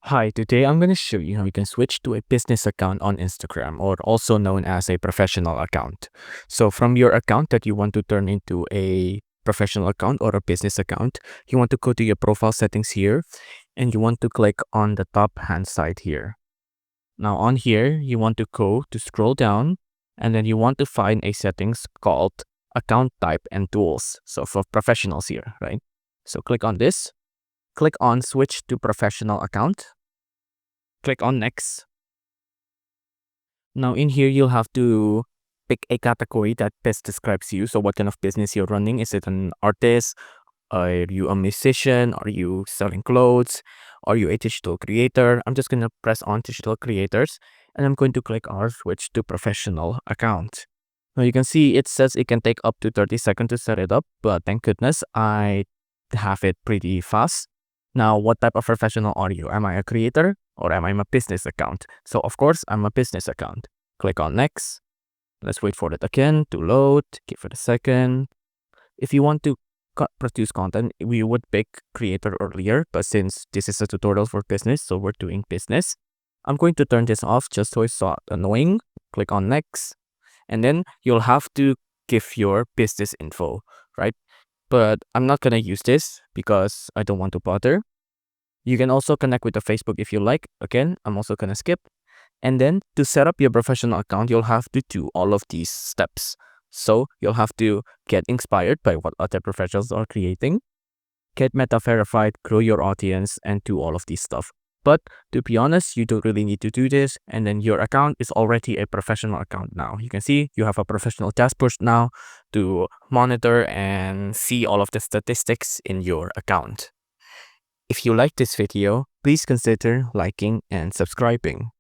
Hi, today I'm going to show you how you can switch to a business account on Instagram, or also known as a professional account. So from your account that you want to turn into a professional account or a business account, you want to go to your profile settings here and you want to click on the top hand side here. Now on here, you want to go to scroll down and then you want to find a settings called account type and tools. So for professionals here, right? So click on this, click on switch to professional account. Click on next. Now in here, you'll have to pick a category that best describes you. So what kind of business you're running. Is it an artist? Are you a musician? Are you selling clothes? Are you a digital creator? I'm just going to press on digital creators and I'm going to click on switch to professional account. Now you can see it says it can take up to 30 seconds to set it up, but thank goodness I have it pretty fast. Now, what type of professional are you? Am I a creator or am I a business account? So of course, I'm a business account. Click on next. Let's wait for it again to load. Give it a second. If you want to produce content, we would pick creator earlier, but since this is a tutorial for business, so we're doing business, I'm going to turn this off just so it's not annoying. Click on next. And then you'll have to give your business info, right? But I'm not going to use this because I don't want to bother. You can also connect with the Facebook if you like. Again, I'm also going to skip. And then to set up your professional account, you'll have to do all of these steps. So you'll have to get inspired by what other professionals are creating, get meta verified, grow your audience, and do all of these stuff. But to be honest, you don't really need to do this. And then your account is already a professional account now. You can see you have a professional dashboard now to monitor and see all of the statistics in your account. If you like this video, please consider liking and subscribing.